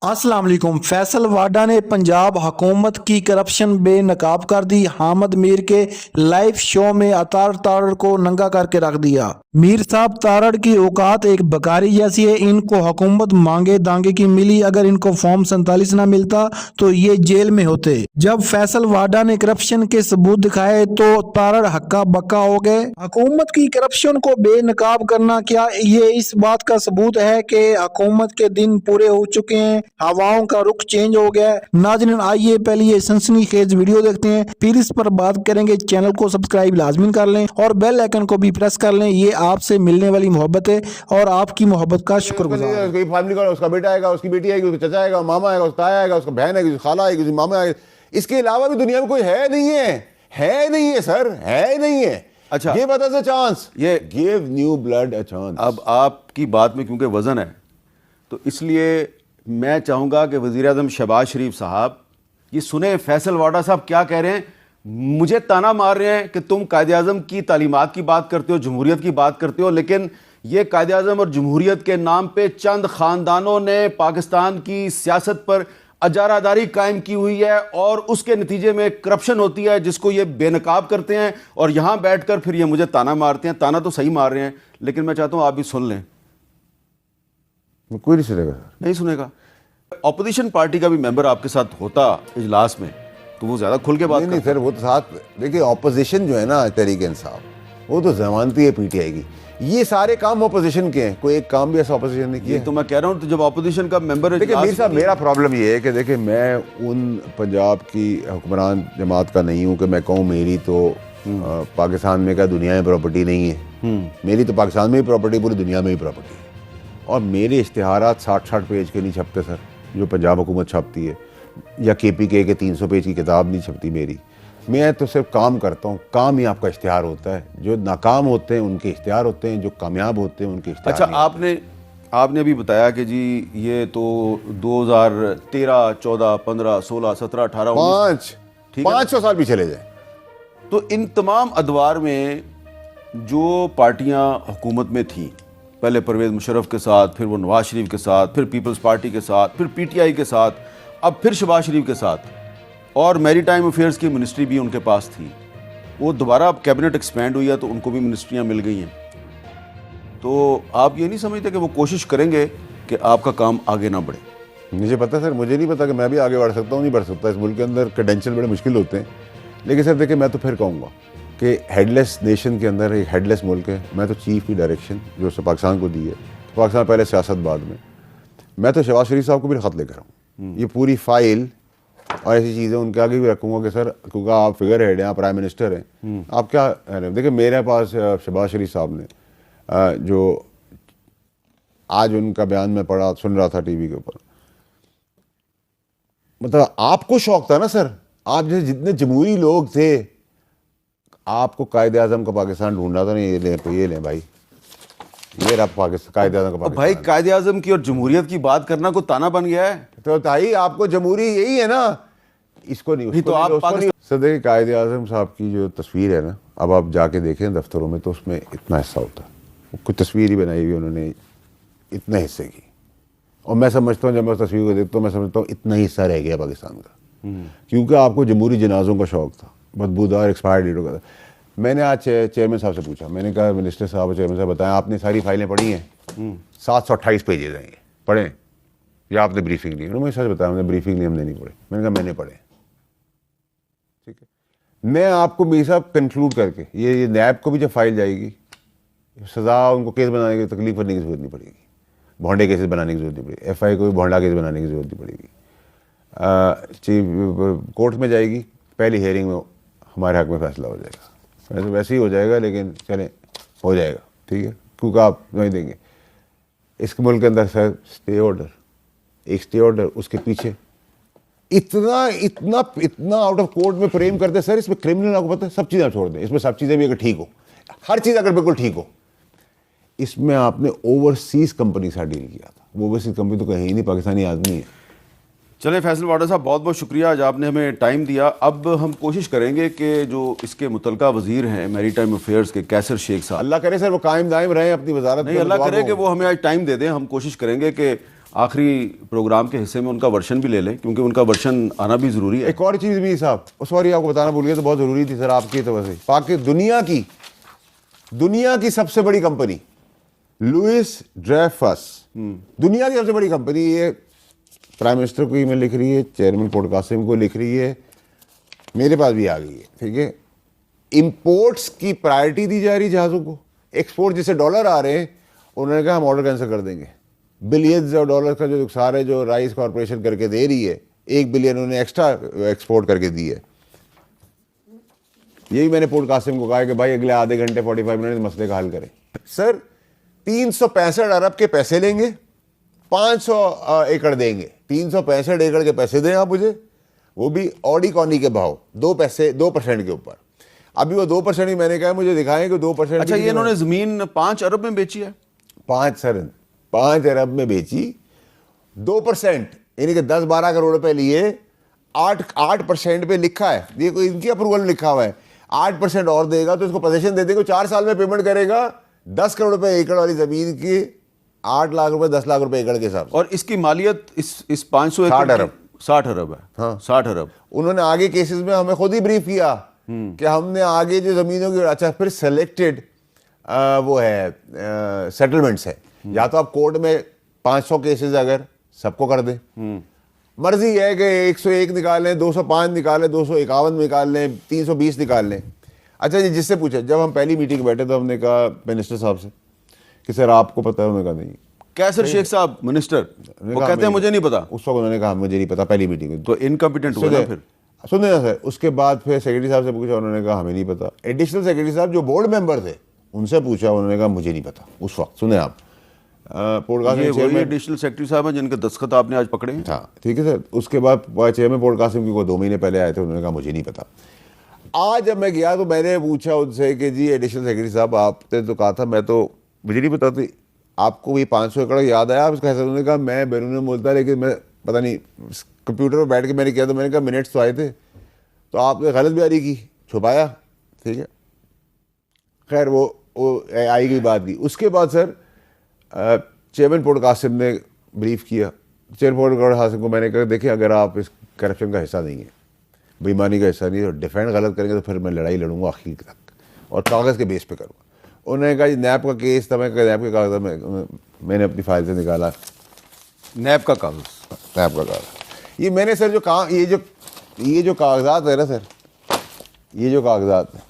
अस्सलाम वालेकुम। फैसल वाडा ने पंजाब हुकूमत की करप्शन बेनकाब कर दी। हामिद मीर के लाइव शो में अतार तारड़ को नंगा करके रख दिया। मीर साहब तारड़ की औकात एक बकारी जैसी है। इनको हुकूमत मांगे दांगे की मिली। अगर इनको फॉर्म 47 ना मिलता तो ये जेल में होते। जब फैसल वाडा ने करप्शन के सबूत दिखाए तो तारड़ हक्का बक्का हो गए। हुकूमत की करप्शन को बेनकाब करना क्या ये इस बात का सबूत है कि हुकूमत के दिन पूरे हो चुके हैं, हवाओं का रुख चेंज हो गया है। नाज़रीन, आइए पहले ये सनसनीखेज वीडियो देखते हैं, फिर इस पर बात करेंगे। चैनल को सब्सक्राइब लाजमी कर लें और बेल आइकन को भी प्रेस कर लें। ये आपसे मिलने वाली मोहब्बत है और आपकी मोहब्बत का शुक्रगुजार। उसकी फैमिली का, उसका बेटा आएगा, उसकी बेटी आएगी, उसका चचा आएगा, मामा आएगा, उसका ताया आएगा, उसका बहन आएगी, उसकी खाला आएगी, उसकी मामा आएगी। इसके अलावा भी दुनिया में कोई है नहीं है सर, है नहीं है। अच्छा, गिव अस अ चांस, ये give new blood a chance. अब आपकी बात में क्योंकि वजन है तो इसलिए मैं चाहूंगा कि वजीर आज़म शहबाज शरीफ साहब ये सुने फैसल वाडा साहब क्या कह रहे हैं। मुझे ताना मार रहे हैं कि तुम कायदे आज़म की तालीमात की बात करते हो, जमहूरियत की बात करते हो, लेकिन ये कायदे आज़म और जमहूरियत के नाम पे चंद ख़ानदानों ने पाकिस्तान की सियासत पर अजारादारी कायम की हुई है और उसके नतीजे में करप्शन होती है जिसको ये बेनकाब करते हैं और यहाँ बैठकर फिर ये मुझे ताना मारते हैं। ताना तो सही मार रहे हैं, लेकिन मैं चाहता हूँ आप भी सुन लें। कोई नहीं सुनेगा सर, नहीं सुनेगा। ऑपोजिशन पार्टी का भी मेंबर आपके साथ होता इजलास में तो वो ज्यादा खुल के बात नहीं सर, वो तो साथ देखिए ऑपोजिशन जो है ना, तहरीक इंसाफ, वो तो जमानती है पीटीआई की। ये सारे काम ऑपोजिशन के हैं, कोई एक काम भी ऐसा ऑपोजिशन ने किया। तो मैं कह रहा हूँ, तो जब ऑपोजिशन का मेंबर देखिए मीर साहब, मेरा प्रॉब्लम ये है कि देखिए मैं उन पंजाब की हुक्मरान जमात का नहीं हूँ कि मैं कहूँ मेरी तो पाकिस्तान में क्या दुनिया में प्रॉपर्टी नहीं है। मेरी तो पाकिस्तान में ही प्रॉपर्टी, पूरी दुनिया में ही प्रॉपर्टी है। और मेरे इश्तिहारात 60-60 पेज के नहीं छपते सर, जो पंजाब हुकूमत छपती है, या KPK के 300 पेज की किताब नहीं छपती मेरी। मैं तो सिर्फ काम करता हूँ, काम ही आपका इश्तिहार होता है। जो नाकाम होते हैं उनके इश्तिहार होते हैं, जो कामयाब होते हैं उनके इश्तिहार। अच्छा, आपने अभी बताया कि जी ये तो 2013, 14, 15, 16, 17, 18, 500 साल भी चले जाए तो इन तमाम अदवार में जो पार्टियां हुकूमत में थी, पहले परवेज़ मुशर्रफ के साथ, फिर वो नवाज शरीफ के साथ, फिर पीपल्स पार्टी के साथ, फिर PTI के साथ, अब फिर शहबाज शरीफ के साथ, और मैरीटाइम अफेयर्स की मिनिस्ट्री भी उनके पास थी। वो दोबारा अब कैबिनेट एक्सपेंड हुई है तो उनको भी मिनिस्ट्रियां मिल गई हैं। तो आप ये नहीं समझते कि वो कोशिश करेंगे कि आपका काम आगे ना बढ़े? मुझे पता सर, मुझे नहीं पता कि मैं भी आगे बढ़ सकता हूँ, नहीं बढ़ सकता। इस मुल्क के अंदर क्रेडेंशियल बड़े मुश्किल होते हैं। लेकिन सर देखिए, मैं तो फिर कहूँगा कि हेडलेस नेशन के अंदर एक हेडलेस मुल्क है। मैं तो चीफ की डायरेक्शन जो उसने पाकिस्तान को दी है, पाकिस्तान पहले सियासत बाद में, मैं तो शहबाज शरीफ साहब को भी ख़त लेकर आऊँ। ये पूरी फाइल और ऐसी चीज़ें उनके आगे भी रखूँगा कि सर, क्योंकि आप फिगर हेड हैं, आप प्राइम मिनिस्टर हैं, आप क्या देखिए मेरे पास शहबाज शरीफ साहब ने जो आज उनका बयान में पढ़ा, सुन रहा था TV के ऊपर, मतलब आपको शौक था ना सर, आप जैसे जितने जमहूरी लोग थे, आपको कायदे आज़म का पाकिस्तान ढूंढना था। नहीं, ये लें भाई, ये रहा पाकिस्तान, कायदे आज़म का पाकिस्तान। भाई, कायदे आज़म की और जमहूरियत की बात करना को ताना बन गया है। तो ताई आपको जमहूरी यही है ना, इसको नहीं, तो आप सर देखिए कायदे आज़म साहब की जो तस्वीर है ना, अब आप जाके देखें दफ्तरों में तो उसमें इतना हिस्सा होता है। कोई तस्वीर ही बनाई हुई उन्होंने इतने हिस्से की, और मैं समझता हूँ, जब मैं उस तस्वीर को देखता हूँ, मैं समझता हूँ इतना हिस्सा रह गया पाकिस्तान का, क्योंकि आपको जमहूरी जनाजों का शौक था, बदबूदार एक्सपायर डेटों का था। मैंने आज चेयरमैन साहब से पूछा, मैंने कहा मिनिस्टर साहब और चेयरमैन साहब बताएं, आपने सारी फाइलें पढ़ी हैं? 728 पेजेज हैं, ये पढ़ें या आपने ब्रीफिंग ली? उन्होंने सच बताया, हमने ब्रीफिंग ली, हमने नहीं पढ़े। मैंने कहा मैंने पढ़े। ठीक है, मैं आपको मेरे साहब कंक्लूड करके ये नैब को भी जब फाइल जाएगी, सज़ा उनको केस बनाने की तकलीफ करने की जरूरत नहीं पड़ेगी, भोंडे केसेस बनाने की जरूरत नहीं पड़ेगी, FI को भी भोंडा केस बनाने की जरूरत नहीं पड़ेगी। चीफ कोर्ट में जाएगी, पहली हेयरिंग में हमारे हक में फैसला हो जाएगा। वैसे ही हो जाएगा, लेकिन चलें हो जाएगा, ठीक है, क्योंकि आप नहीं देंगे। इस मुल्क के अंदर सर स्टे ऑर्डर, एक स्टे ऑर्डर, उसके पीछे इतना इतना इतना आउट ऑफ कोर्ट में फ्रेम करते सर, इसमें क्रिमिनल आपको पता है, सब चीज़ें छोड़ दें, इसमें सब चीज़ें भी अगर ठीक हो, हर चीज़ अगर बिल्कुल ठीक हो, इसमें आपने ओवरसीज कंपनी से डील किया था। वो ओवरसीज कंपनी तो कहीं नहीं, पाकिस्तानी आदमी है। चलें फैसल वाडा साहब, बहुत बहुत शुक्रिया, आज आपने हमें टाइम दिया। अब हम कोशिश करेंगे कि जो इसके मुतलका वजीर हैं मैरीटाइम अफेयर्स के, कैसर शेख साहब, अल्लाह करे सर वो कायम दायम रहे अपनी वजारत। नहीं, अल्लाह करे कि वो हमें आज टाइम दे दें। हम कोशिश करेंगे कि आखिरी प्रोग्राम के हिस्से में उनका वर्शन भी ले लें, क्योंकि उनका वर्शन आना भी ज़रूरी है। एक और चीज़ भी साहब, सॉरी आपको बताना भूल गया, तो बहुत ज़रूरी थी सर आपकी तो वैसे पाकि दुनिया की सबसे बड़ी कंपनी लुइस ड्रेफस, दुनिया की सबसे बड़ी कंपनी, ये प्राइम मिनिस्टर को ईमेल लिख रही है, चेयरमैन पोर्ट कासिम को लिख रही है, मेरे पास भी आ गई है, ठीक है। इंपोर्ट्स की प्रायोरिटी दी जा रही जहाज़ों को, एक्सपोर्ट जैसे डॉलर आ रहे हैं, उन्होंने कहा हम ऑर्डर कैंसिल कर देंगे। बिलियंस ऑफ डॉलर का जो नुकसान है जो राइस कॉरपोरेशन करके दे रही है, 1 बिलियन उन्होंने एक्स्ट्रा एक्सपोर्ट करके दी है। यही मैंने पोर्ट कासिम को कहा कि भाई अगले आधे घंटे 45 मिनट मसले का हल करें। सर 365 अरब के पैसे लेंगे, 500 एकड़ देंगे, 365 एकड़ के पैसे दें आप मुझे, वो भी ऑडी कॉनी के भाव 2% के ऊपर। अभी वो 2% ही मैंने कहा मुझे दिखाएं कि 2%। अच्छा, ये इन्होंने ज़मीन 5 अरब में बेची है? 5 अरब में बेची, 2% यानी कि 10-12 करोड़ रुपए लिए, 8% पे लिखा है, ये कोई इनकी अप्रूवल लिखा हुआ है, 8% और देगा तो इसको पोजीशन दे देंगे, 4 साल में पेमेंट करेगा 10 करोड़ रुपए एकड़ वाली जमीन की, 8 लाख रुपए 10 लाख रुपए एकड़ के हिसाब से। और इसकी मालियत इस 500 60 अरब 60 अरब है। हाँ 60 अरब। उन्होंने आगे केसेस में हमें खुद ही ब्रीफ किया कि हमने आगे जो जमीनों की, अच्छा फिर सेलेक्टेड वो है सेटलमेंट्स है, या तो आप कोर्ट में 500 केसेस अगर सबको कर दें, मर्जी है कि 101 निकाल लें, 205 निकाल लें, 251 निकाल लें, 320 निकाल लें। अच्छा जी, जिससे पूछा, जब हम पहली मीटिंग में बैठे तो हमने कहा मिनिस्टर साहब से कि सर आपको पता है? उन्होंने कहा नहीं। कैसर शेख साहब मिनिस्टर, वो कहते हैं मुझे नहीं पता। उस वक्त उन्होंने कहा मुझे नहीं पता पहली मीटिंग में, तो इनकम्पिटेंट हुआ ना फिर। सुनिए ना सर, उसके बाद फिर सेक्रेटरी साहब से पूछा, उन्होंने कहा हमें नहीं पता। एडिशनल सेक्रेटरी साहब जो बोर्ड मेंबर थे उनसे पूछा, उन्होंने कहा मुझे नहीं पता उस वक्त। सुने आप, ये वही एडिशनल सेक्रेटरी साहब हैं जिनके दस्तखत आपने आज पकड़े हैं? हाँ ठीक है सर। उसके बाद चेयरमैन पोर्ट कासिम की को 2 महीने पहले आए थे, उन्होंने कहा मुझे नहीं पता। आज जब मैं गया तो मैंने पूछा उनसे कि जी एडिशनल सेक्रेटरी साहब आपने तो कहा था, मैं तो मुझे नहीं पता थी, आपको ये 500 एकड़ याद आया उसका? उन्होंने कहा मैं बैरून बोलता, लेकिन मैं पता नहीं कंप्यूटर पर बैठ के मैंने किया, तो मैंने कहा मिनट्स तो आए थे, तो आपने गलत बयानी की, छुपाया, ठीक है। खैर वो आई गई बात की। उसके बाद सर चेयरमैन पोर्ट कासिम ने ब्रीफ किया, चेयरमैन पोर्ट कासिम को मैंने कहा देखिए अगर आप इस करप्शन का हिस्सा नहीं है, बेईमानी का हिस्सा नहीं है, और डिफेंड गलत करेंगे तो फिर मैं लड़ाई लड़ूंगा आखिर तक, और कागज़ के बेस पे करूँगा। उन्होंने कहा नैब का केस था, मैं नैब के कागज़ मैंने अपनी फाइल से निकाला, नैब का कागज़, ये मैंने सर जो काम, ये जो कागजात है ना सर, ये जो कागजात है,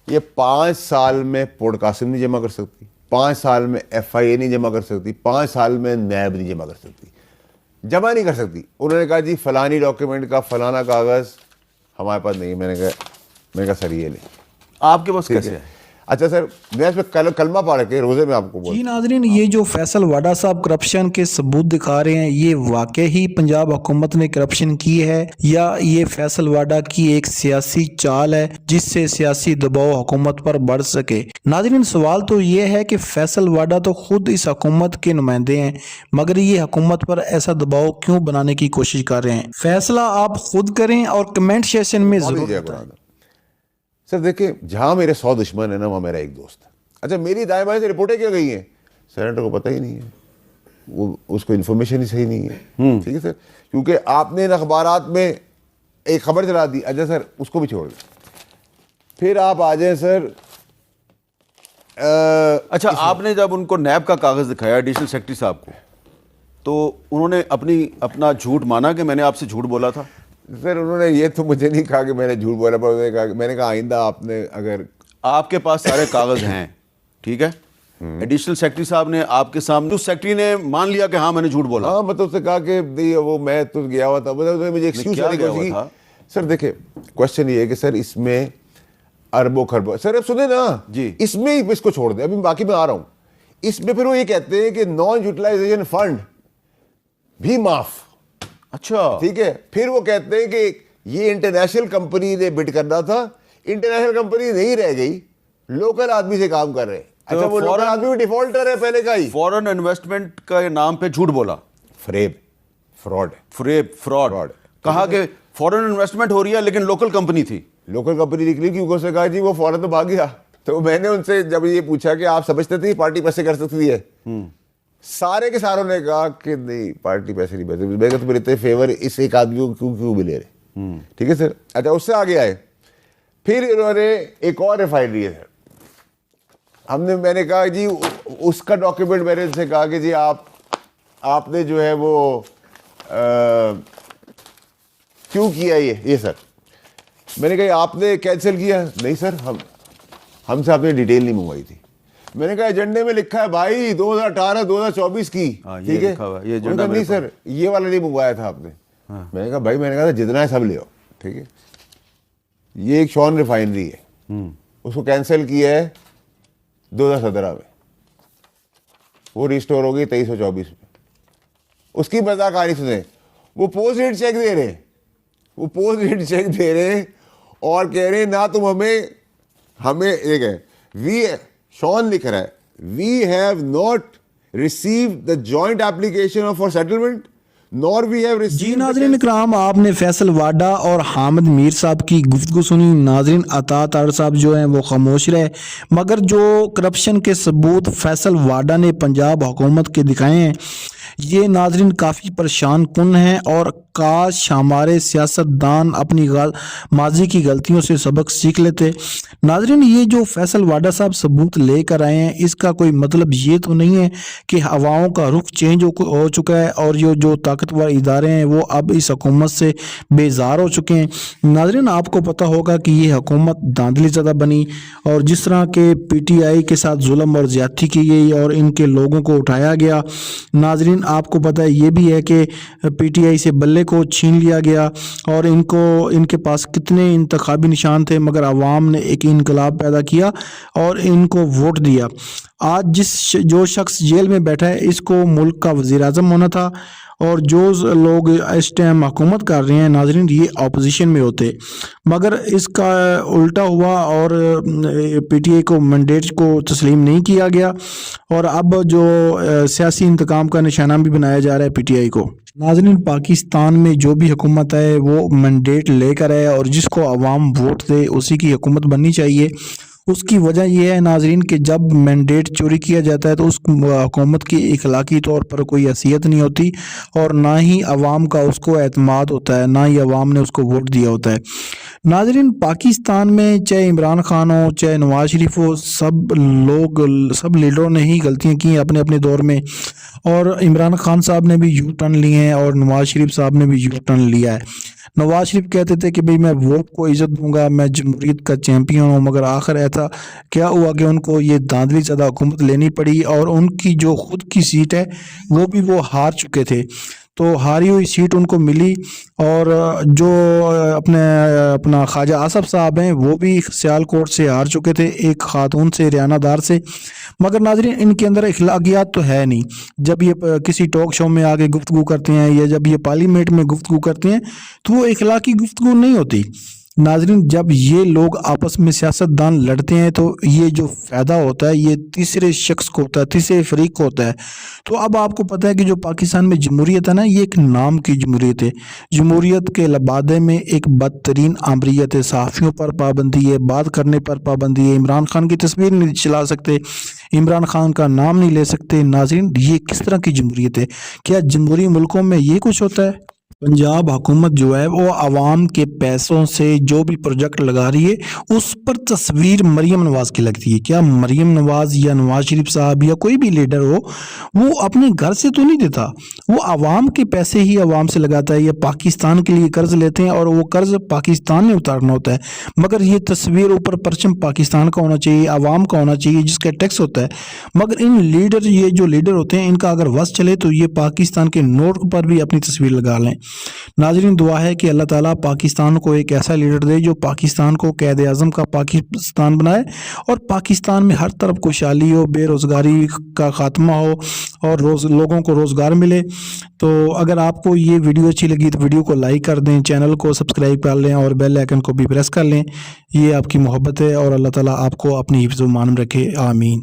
ये 5 साल में पोर्ट कासिम नहीं जमा कर सकती, 5 साल में FIA नहीं जमा कर सकती, 5 साल में नैब नहीं जमा कर सकती, जमा नहीं कर सकती। उन्होंने कहा जी फलानी डॉक्यूमेंट का फलाना कागज़ हमारे पास नहीं है। मैंने कहा सर ये ले, आपके पास कैसे है? अच्छा सर, मैं इस पर कलमा पढ़ के रोज़े में आपको बोल। जी नाज़रीन, ये जो फैसल वाडा साहब करप्शन के सबूत दिखा रहे हैं, ये वाकई ही पंजाब हुकूमत ने करप्शन की है या ये फैसल वाडा की एक सियासी चाल है जिससे सियासी दबाव हुकूमत पर बढ़ सके? नाज़रीन, सवाल तो ये है कि फैसल वाडा तो खुद इस हुकूमत के नुमाइंदे हैं, मगर ये हुकूमत पर ऐसा दबाव क्यों बनाने की कोशिश कर रहे हैं? फैसला आप खुद करें और कमेंट सेक्शन में जरूर बताएं। सर देखिए, जहाँ मेरे 100 दुश्मन है ना, वहाँ मेरा एक दोस्त है। अच्छा, मेरी दाएं बाएं से रिपोर्टें क्या गई हैं, सेनेटर को पता ही नहीं है, वो उसको इन्फॉर्मेशन ही सही नहीं है, ठीक है सर, क्योंकि आपने अखबारात में एक खबर चला दी। अच्छा सर, उसको भी छोड़ दें, फिर आप आ जाए सर। अच्छा, आपने जब उनको नैब का कागज़ दिखाया एडिशनल सेक्रेटरी साहब को, तो उन्होंने अपना झूठ माना कि मैंने आपसे झूठ बोला था? सर उन्होंने ये तो मुझे नहीं कहा कि मैंने झूठ बोला, पर मैंने कहा आइंदा आपने अगर, आपके पास सारे कागज़ हैं, ठीक है, एडिशनल सेक्रेटरी साहब ने आपके सामने, उस सेक्रेटरी ने मान लिया कि हाँ मैंने झूठ बोला? हाँ, मतलब उससे कहा कि वो मैं तो गया हुआ था, मतलब मुझे एक्सक्यूज करने की कोशिश की। सर देखिए, क्वेश्चन ये है कि सर इसमें अरबों खरबों, सर अब सुने ना जी, इसमें ही इसको छोड़ दे, अभी बाकी मैं आ रहा हूँ। इसमें फिर वो ये कहते हैं कि नॉन यूटिलाइजेशन फंड भी माफ। अच्छा, ठीक है, फिर वो कहते हैं कि ये इंटरनेशनल कंपनी ने बिड करना था, इंटरनेशनल कंपनी नहीं रह गई, लोकल आदमी से काम कर रहे हैं। अच्छा, वो लोकल आदमी भी डिफॉल्टर है पहले का ही, फॉरेन इन्वेस्टमेंट का नाम पे झूठ बोला, फ्रॉड कहा कि फॉरेन इन्वेस्टमेंट हो रही है लेकिन लोकल कंपनी थी, लोकल कंपनी निकली, क्योंकि उसने कहा जी वो फॉरेन तो भाग गया। तो मैंने उनसे जब ये पूछा कि आप समझते थे पार्टी पैसे कर सकती है, सारे के सारों ने कहा कि नहीं पार्टी पैसे नहीं पैसे, मैं तो मेरे इतने फेवर इस एक आदमी को क्यों क्यों मिले रहे। ठीक है सर। अच्छा उससे आगे आए, फिर इन्होंने एक और रिफाइनरी है सर। मैंने कहा जी उसका डॉक्यूमेंट मैंने इनसे कहा कि जी आपने जो है वो क्यों किया ये सर। मैंने कहा आपने कैंसिल किया? नहीं सर, हमसे आपने डिटेल नहीं मंगवाई थी। मैंने कहा एजेंडे में लिखा है भाई 2018-2024 की, ठीक है। ये एजेंडा नहीं सर ये वाला नहीं मंगवाया था आपने। मैंने कहा भाई, मैंने कहा था जितना है सब ले आओ, ठीक है। ये एक शॉन रिफाइनरी है, उसको कैंसिल किया है 2017 में, वो रिस्टोर हो गई 2324 में। उसकी मजाक कहानी सुने, वो पोस्ट डेट चेक दे रहे हैं, वो पोस्ट डेट चेक दे रहे हैं और कह रहे हैं ना तुम हमें एक है वी, शॉन लिख रहा है we have not received the joint application for settlement nor we have जी रिसीव्ड। नाजरीन इकराम, आपने फैसल वाडा और हामिद मीर साहब की गुफ्तगू सुनी। नाजरीन अता तारड़ साहब जो हैं वो खामोश रहे, मगर जो करप्शन के सबूत फैसल वाडा ने पंजाब हुकूमत के दिखाए हैं ये नाजरीन काफ़ी परेशान कुन हैं। और काश हमारे सियासतदान अपनी माजी की गलतियों से सबक सीख लेते। नाजरीन ये जो फैसल वाडा साहब सबूत लेकर आए हैं इसका कोई मतलब ये तो नहीं है कि हवाओं का रुख चेंज हो चुका है और ये जो ताकतवर इदारे हैं वो अब इस हुकूमत से बेजार हो चुके हैं। नाजरीन आपको पता होगा कि ये हुकूमत धांधली ज़्यादा बनी और जिस तरह के PTI के साथ जुल्म और ज़्यादती की गई और इनके लोगों को उठाया गया। नाजरीन आपको पता है ये भी है कि PTI से बल्ले को छीन लिया गया और इनके पास कितने इंतखाबी निशान थे, मगर अवाम ने एक इनकलाब पैदा किया और इनको वोट दिया। आज जो शख्स जेल में बैठा है इसको मुल्क का वज़ीर आज़म होना था और जो लोग इस टाइम हुकूमत कर रहे हैं नाजरीन ये अपोजिशन में होते, मगर इसका उल्टा हुआ और PTI को मैंडेट को तस्लीम नहीं किया गया और अब जो सियासी इंतकाम का निशाना भी बनाया जा रहा है PTI को। नाजरीन पाकिस्तान में जो भी हुकूमत है वो मैंडेट लेकर है और जिसको अवाम वोट दे उसी की हुकूमत बननी चाहिए। उसकी वजह यह है नाजरीन कि जब मैंडेट चोरी किया जाता है तो उस हुकूमत की इखलाकी तौर पर कोई हैसियत नहीं होती और ना ही अवाम का उसको एतमाद होता है, ना ही अवाम ने उसको वोट दिया होता है। नाजरीन पाकिस्तान में चाहे इमरान खान हो चाहे नवाज शरीफ हो, सब लीडरों ने ही गलतियां की अपने अपने दौर में और इमरान खान साहब ने भी यू टर्न लिए हैं और नवाज शरीफ साहब ने भी यू टर्न लिया है। नवाज शरीफ कहते थे कि भाई मैं वोट को इज़्ज़त दूंगा, मैं जमहूरियत का चैम्पियन हूँ, मगर आखिर ऐसा क्या हुआ कि उनको ये धांधली ज़्यादा हुकूमत लेनी पड़ी और उनकी जो खुद की सीट है वो भी वो हार चुके थे। तो हारी हुई सीट उनको मिली और जो अपना ख्वाजा आसफ साहब हैं वो भी सियालकोट से हार चुके थे एक खातून से, रियानादार से। मगर नाजरीन इनके अंदर इखलाकियात तो है नहीं। जब ये किसी टॉक शो में आके गुफ्तगू करते हैं या जब ये पार्लियामेंट में गुफ्तगू करते हैं तो वो इखलाकी गुफ्तगू नहीं होती। नाजरीन जब ये लोग आपस में सियासतदान लड़ते हैं तो ये जो फ़ायदा होता है ये तीसरे शख्स को होता है, तीसरे फरीक को होता है। तो अब आपको पता है कि जो पाकिस्तान में जमहूरियत है ना ये एक नाम की जमहूरियत है। जमहूरियत के लबादे में एक बदतरीन आमरीत है, सहाफ़ियों पर पाबंदी है, बात करने पर पाबंदी है, इमरान खान की तस्वीर नहीं चला सकते, इमरान खान का नाम नहीं ले सकते। नाजरीन ये किस तरह की जमहूरियत है? क्या जमहूरी मुल्कों में ये कुछ होता है? पंजाब हुकूमत जो है वो आवाम के पैसों से जो भी प्रोजेक्ट लगा रही है उस पर तस्वीर मरीम नवाज की लगती है। क्या मरीम नवाज या नवाज शरीफ साहब या कोई भी लीडर हो वो अपने घर से तो नहीं देता, वो आवाम के पैसे ही आवाम से लगाता है या पाकिस्तान के लिए कर्ज लेते हैं और वो कर्ज पाकिस्तान में उतारना होता है। मगर ये तस्वीर ऊपर परचम पाकिस्तान का होना चाहिए, आवाम का होना चाहिए जिसका टैक्स होता है। मगर ये जो लीडर होते हैं इनका अगर वस चले तो ये पाकिस्तान के नोट पर भी अपनी तस्वीर लगा लें। नाजरीन दुआ है कि अल्लाह ताला पाकिस्तान को एक ऐसा लीडर दे जो पाकिस्तान को कैद आज़म का पाकिस्तान बनाए और पाकिस्तान में हर तरफ खुशहाली हो, बेरोज़गारी का ख़ात्मा हो और लोगों को रोज़गार मिले। तो अगर आपको ये वीडियो अच्छी लगी तो वीडियो को लाइक कर दें, चैनल को सब्सक्राइब कर लें और बेल आइकन को भी प्रेस कर लें। ये आपकी मोहब्बत है और अल्लाह ताला आपको अपनी हिफ्ज़ व मान रखे। आमीन।